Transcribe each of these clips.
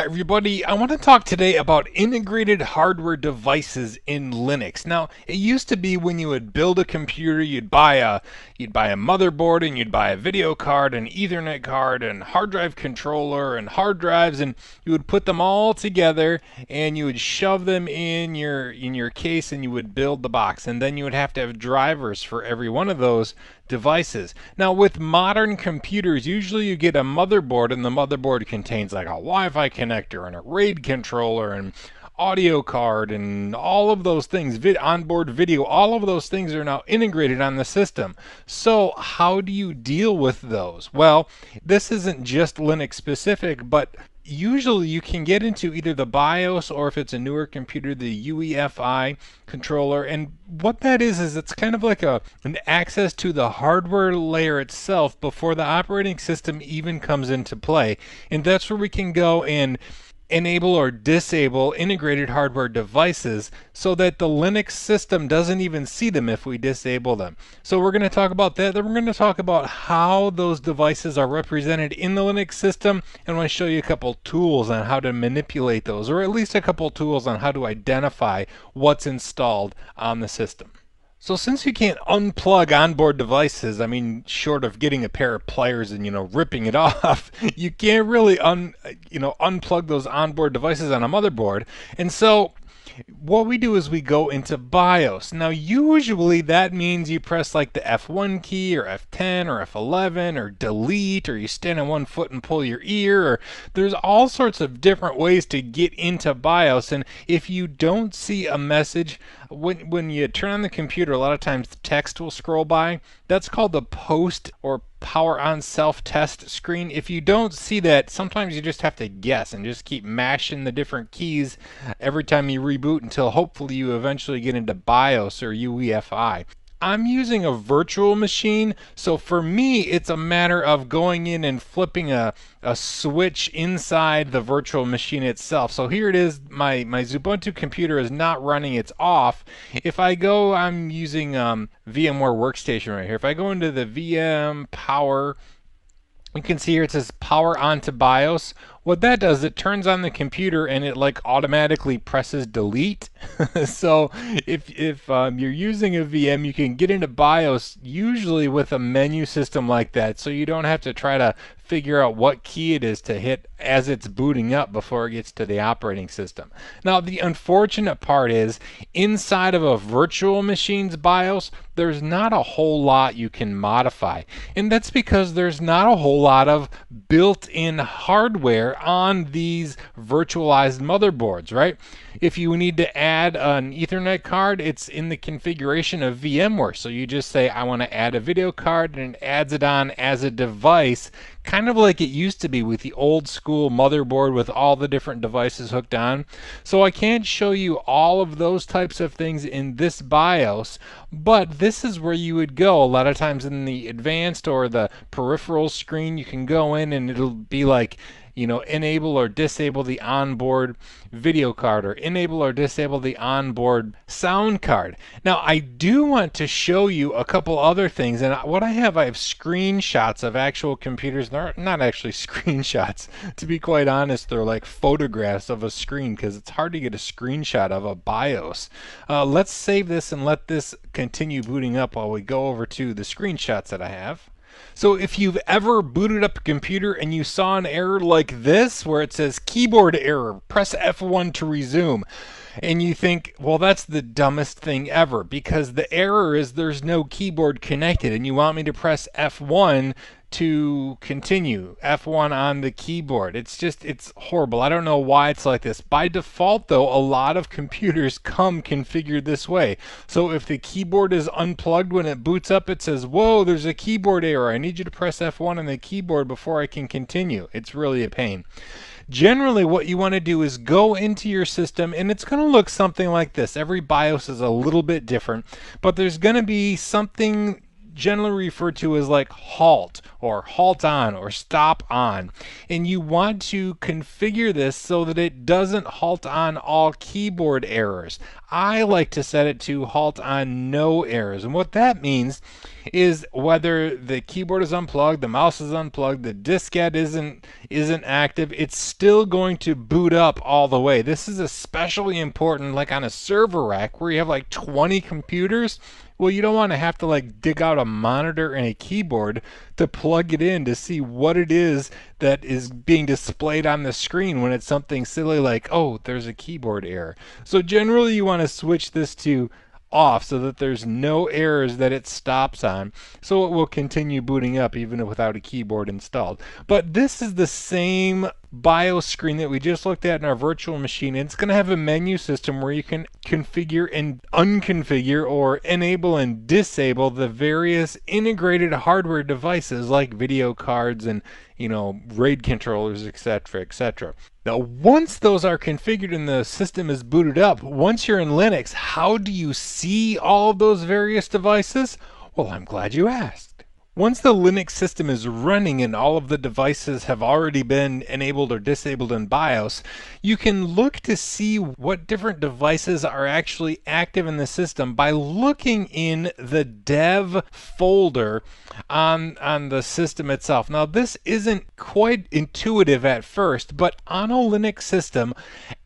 Hi everybody, I want to talk today about integrated hardware devices in Linux. Now, it used to be when you would build a computer, you'd buy a motherboard and you'd buy a video card, an Ethernet card, and hard drive controller and hard drives, and you would put them all together and you would shove them in your case and you would build the box. And then you would have to have drivers for every one of those devices. Now, with modern computers, usually you get a motherboard, and the motherboard contains like a Wi-Fi connector and a RAID controller and audio card and all of those things, onboard video, all of those things are now integrated on the system. So how do you deal with those? Well, this isn't just Linux specific, but usually you can get into either the BIOS or if it's a newer computer, the UEFI controller. And what that is it's kind of like an access to the hardware layer itself before the operating system even comes into play. And that's where we can go and enable or disable integrated hardware devices so that the Linux system doesn't even see them if we disable them. So we're going to talk about that. Then we're going to talk about how those devices are represented in the Linux system, and I want to show you a couple tools on how to manipulate those, or at least a couple tools on how to identify what's installed on the system. So since you can't unplug onboard devices, I mean, short of getting a pair of pliers and, ripping it off, you can't really unplug those onboard devices on a motherboard. And so what we do is we go into BIOS. Now, usually that means you press like the F1 key or F10 or F11 or delete, or you stand on one foot and pull your ear, or there's all sorts of different ways to get into BIOS. And if you don't see a message, when you turn on the computer, a lot of times the text will scroll by. That's called the post or power on self-test screen. If you don't see that, sometimes you just have to guess and just keep mashing the different keys every time you reboot until hopefully you eventually get into BIOS or UEFI. I'm using a virtual machine, so for me it's a matter of going in and flipping a switch inside the virtual machine itself. So here it is, my Xubuntu computer is not running, it's off. If I go, I'm using VMware Workstation right here. If I go into the VM Power, you can see here it says power on to BIOS. What that does, it turns on the computer and it like automatically presses delete. So if you're using a VM, you can get into BIOS usually with a menu system like that, so you don't have to try to figure out what key it is to hit as it's booting up before it gets to the operating system. Now, the unfortunate part is inside of a virtual machine's BIOS, there's not a whole lot you can modify. And that's because there's not a whole lot of built-in hardware on these virtualized motherboards, right? If you need to add an Ethernet card, it's in the configuration of VMware. So you just say, I want to add a video card, and it adds it on as a device, kind of like it used to be with the old school motherboard with all the different devices hooked on. So I can't show you all of those types of things in this BIOS, but this is where you would go. A lot of times in the advanced or the peripheral screen, you can go in and it'll be like, enable or disable the onboard video card, or enable or disable the onboard sound card. Now, I do want to show you a couple other things, and what I have screenshots of actual computers. They're not actually screenshots, to be quite honest. They're like photographs of a screen, because it's hard to get a screenshot of a BIOS. Let's save this and let this continue booting up while we go over to the screenshots that I have. So if you've ever booted up a computer and you saw an error like this where it says keyboard error, press F1 to resume, and you think, well, that's the dumbest thing ever, because the error is there's no keyboard connected, and you want me to press F1 to continue, F1 on the keyboard. It's horrible. I don't know why it's like this. By default, though, a lot of computers come configured this way. So if the keyboard is unplugged when it boots up, it says, whoa, there's a keyboard error. I need you to press F1 on the keyboard before I can continue. It's really a pain. Generally, what you want to do is go into your system, and it's going to look something like this. Every BIOS is a little bit different, but there's going to be something generally referred to as like halt or halt on or stop on. And you want to configure this so that it doesn't halt on all keyboard errors. I like to set it to halt on no errors. And what that means is whether the keyboard is unplugged, the mouse is unplugged, the diskette isn't active, it's still going to boot up all the way. This is especially important like on a server rack where you have like 20 computers. Well, you don't want to have to like dig out a monitor and a keyboard to plug it in to see what it is that is being displayed on the screen when it's something silly like, oh, there's a keyboard error. So generally you want to switch this to off so that there's no errors that it stops on, so it will continue booting up even without a keyboard installed. But this is the same BIOS screen that we just looked at in our virtual machine, and it's going to have a menu system where you can configure and unconfigure or enable and disable the various integrated hardware devices like video cards and RAID controllers, etc., etc. Now, once those are configured and the system is booted up, once you're in Linux, how do you see all of those various devices? Well, I'm glad you asked. Once the Linux system is running and all of the devices have already been enabled or disabled in BIOS, you can look to see what different devices are actually active in the system by looking in the dev folder on the system itself. Now, this isn't quite intuitive at first, but on a Linux system,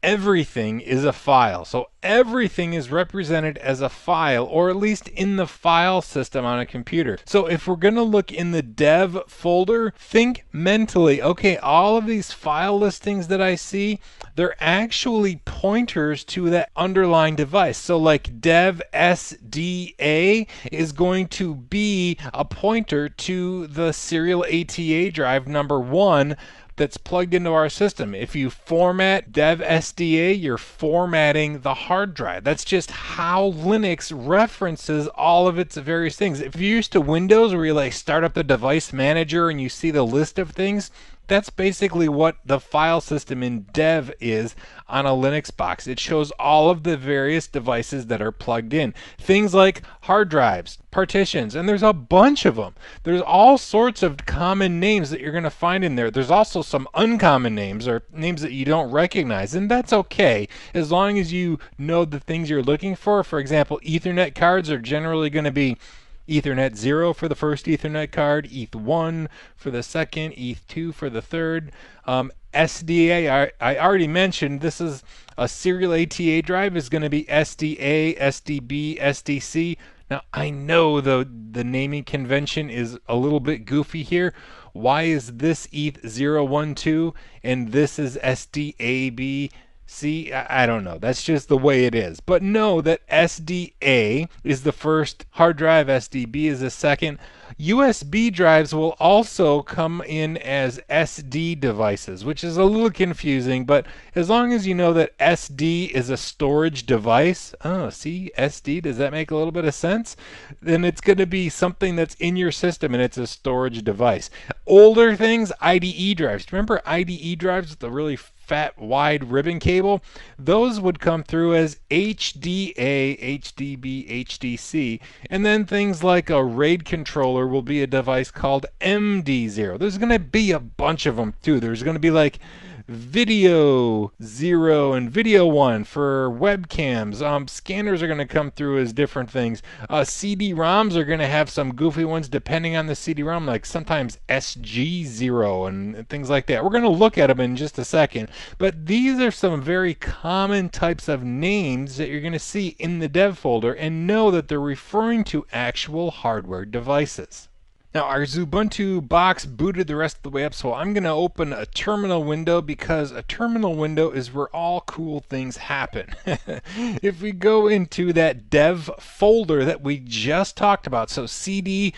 everything is a file. So everything is represented as a file, or at least in the file system on a computer. So if we're going to look in the dev folder, think mentally, okay, all of these file listings that I see, they're actually pointers to that underlying device. So like dev SDA is going to be a pointer to the serial ATA drive number 1 that's plugged into our system. If you format dev SDA, you're formatting the hard drive. That's just how Linux references all of its various things. If you're used to Windows where you like start up the device manager and you see the list of things, that's basically what the file system in dev is on a Linux box. It shows all of the various devices that are plugged in. Things like hard drives, partitions, and there's a bunch of them. There's all sorts of common names that you're going to find in there. There's also some uncommon names or names that you don't recognize, and that's okay as long as you know the things you're looking for. For example, Ethernet cards are generally going to be Ethernet 0 for the first Ethernet card, ETH1 for the second, ETH2 for the third. SDA, I already mentioned, this is a serial ATA drive, is going to be SDA, SDB, SDC. Now, I know the naming convention is a little bit goofy here. Why is this ETH012 and this is SDAB? See, I don't know. That's just the way it is. But know that SDA is the first hard drive, SDB is the second. USB drives will also come in as SD devices, which is a little confusing, but as long as you know that SD is a storage device, oh, see, SD, does that make a little bit of sense? Then it's going to be something that's in your system and it's a storage device. Older things, IDE drives. Remember IDE drives with the really fat, wide ribbon cable? Those would come through as HDA, HDB, HDC. And then things like a RAID controller will be a device called MD0. There's going to be a bunch of them too. There's going to be like Video 0 and Video 1 for webcams. Scanners are going to come through as different things. CD-ROMs are going to have some goofy ones depending on the CD-ROM, like sometimes SG0 and things like that. We're going to look at them in just a second, but these are some very common types of names that you're going to see in the dev folder, and know that they're referring to actual hardware devices. Now, our Xubuntu box booted the rest of the way up, so I'm going to open a terminal window because a terminal window is where all cool things happen. If we go into that dev folder that we just talked about, so cd/dev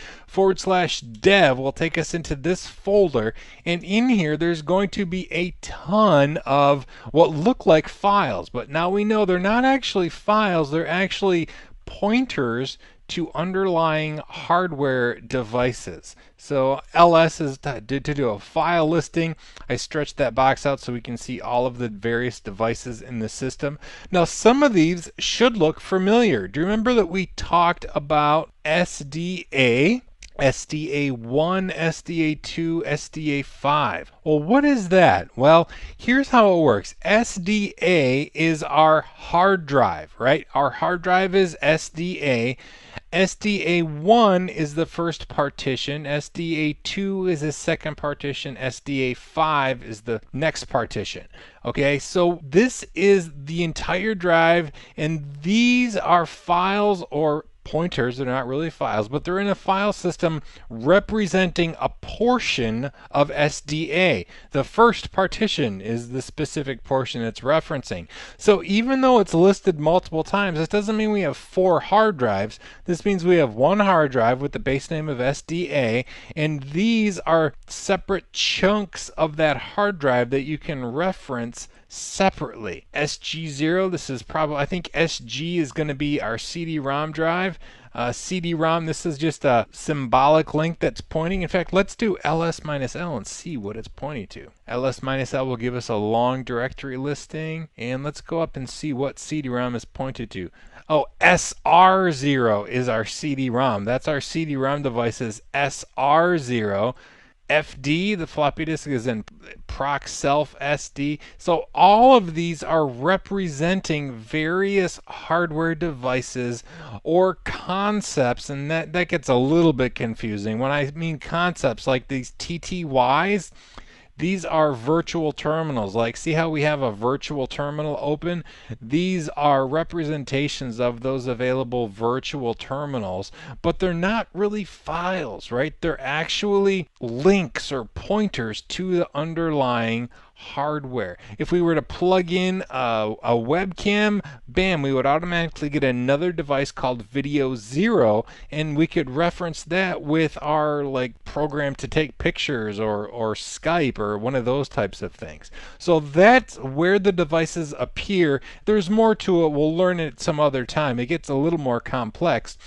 will take us into this folder, and in here there's going to be a ton of what look like files, but now we know they're not actually files, they're actually pointers to underlying hardware devices. So ls is to do a file listing. I stretched that box out so we can see all of the various devices in the system. Now some of these should look familiar. Do you remember that we talked about SDA? SDA1, SDA2, SDA5. Well, what is that? Well, here's how it works. SDA is our hard drive, right? Our hard drive is SDA. SDA1 is the first partition, SDA2 is the second partition, SDA5 is the next partition. Okay, so this is the entire drive, and these are files or pointers. They're not really files, but they're in a file system representing a portion of SDA. The first partition is the specific portion it's referencing. So even though it's listed multiple times, this doesn't mean we have 4 hard drives. This means we have one hard drive with the base name of SDA, and these are separate chunks of that hard drive that you can reference separately. SG0, this is probably, I think SG is going to be our CD-ROM drive. CD-ROM, this is just a symbolic link that's pointing. In fact, let's do ls-l and see what it's pointing to. ls-l will give us a long directory listing, and let's go up and see what CD-ROM is pointed to. Oh, SR0 is our CD-ROM. That's our CD-ROM device's SR0. FD, the floppy disk, is in proc self SD. So all of these are representing various hardware devices or concepts, and that gets a little bit confusing. When I mean concepts like these TTYs, these are virtual terminals. Like, see how we have a virtual terminal open? These are representations of those available virtual terminals, but they're not really files, right? They're actually links or pointers to the underlying hardware. If we were to plug in a webcam, bam, we would automatically get another device called Video Zero, and we could reference that with our program to take pictures or Skype or one of those types of things. So that's where the devices appear. There's more to it. We'll learn it some other time. It gets a little more complex.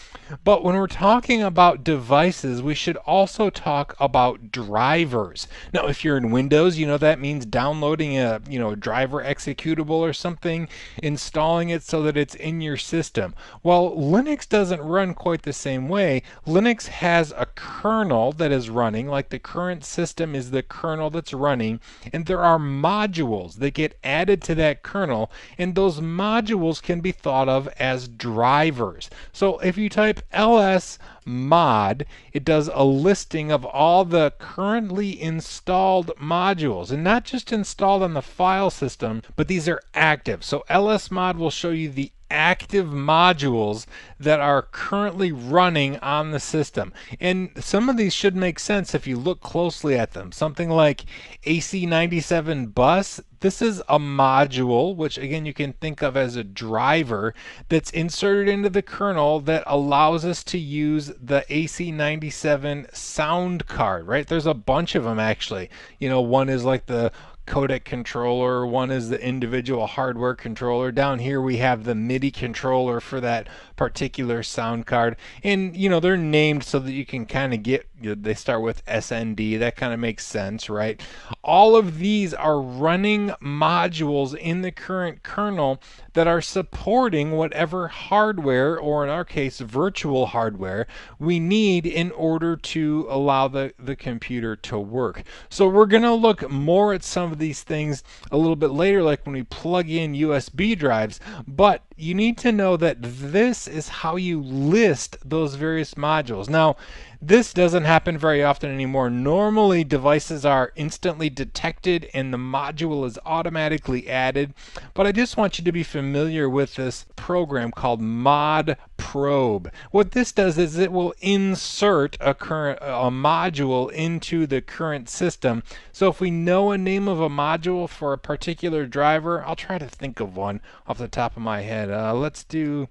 But when we're talking about devices, we should also talk about drivers. Now, if you're in Windows, that means downloading a driver executable or something, installing it so that it's in your system. Well, Linux doesn't run quite the same way. Linux has a kernel that is running, like the current system is the kernel that's running, and there are modules that get added to that kernel, and those modules can be thought of as drivers. So if you type ls mod, it does a listing of all the currently installed modules, and not just installed on the file system, but these are active. So ls mod will show you the active modules that are currently running on the system. And some of these should make sense if you look closely at them. Something like AC97 bus, this is a module, which again you can think of as a driver that's inserted into the kernel that allows us to use the AC97 sound card, right? There's a bunch of them actually. One is like the codec controller, one is the individual hardware controller. Down here we have the MIDI controller for that particular sound card, and they're named so that you can kind of get, they start with SND. That kind of makes sense, right? All of these are running modules in the current kernel that are supporting whatever hardware, or in our case virtual hardware, we need in order to allow the computer to work. So we're going to look more at some of these things a little bit later, like when we plug in USB drives, but you need to know that this is how you list those various modules. Now, this doesn't happen very often anymore. Normally, devices are instantly detected and the module is automatically added, but I just want you to be familiar with this program called modprobe. What this does is it will insert a module into the current system. So if we know a name of a module for a particular driver, I'll try to think of one off the top of my head. Let's do,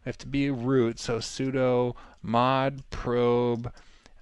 I have to be root, so sudo modprobe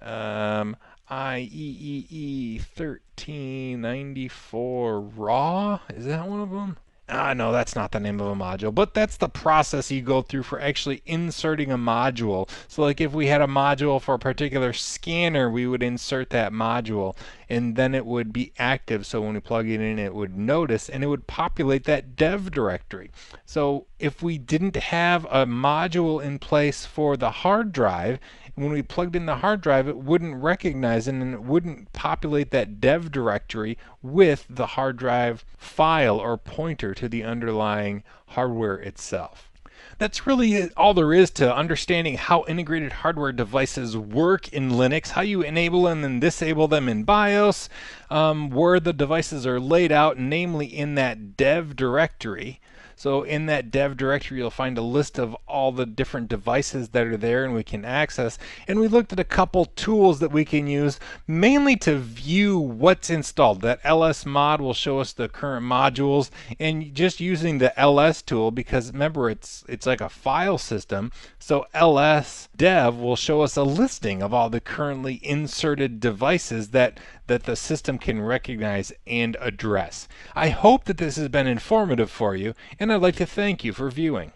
IEEE 1394 raw. Is that one of them? No, that's not the name of a module, but that's the process you go through for actually inserting a module. So like if we had a module for a particular scanner, we would insert that module and then it would be active. So when we plug it in, it would notice and it would populate that dev directory. So if we didn't have a module in place for the hard drive, when we plugged in the hard drive, it wouldn't recognize it and it wouldn't populate that dev directory with the hard drive file or pointer to the underlying hardware itself. That's really all there is to understanding how integrated hardware devices work in Linux, how you enable them and disable them in BIOS, where the devices are laid out, namely in that dev directory. So in that dev directory, you'll find a list of all the different devices that are there and we can access. And we looked at a couple tools that we can use mainly to view what's installed. That ls mod will show us the current modules, and just using the ls tool, because remember it's like a file system, so ls dev will show us a listing of all the currently inserted devices that the system can recognize and address. I hope that this has been informative for you, and I'd like to thank you for viewing.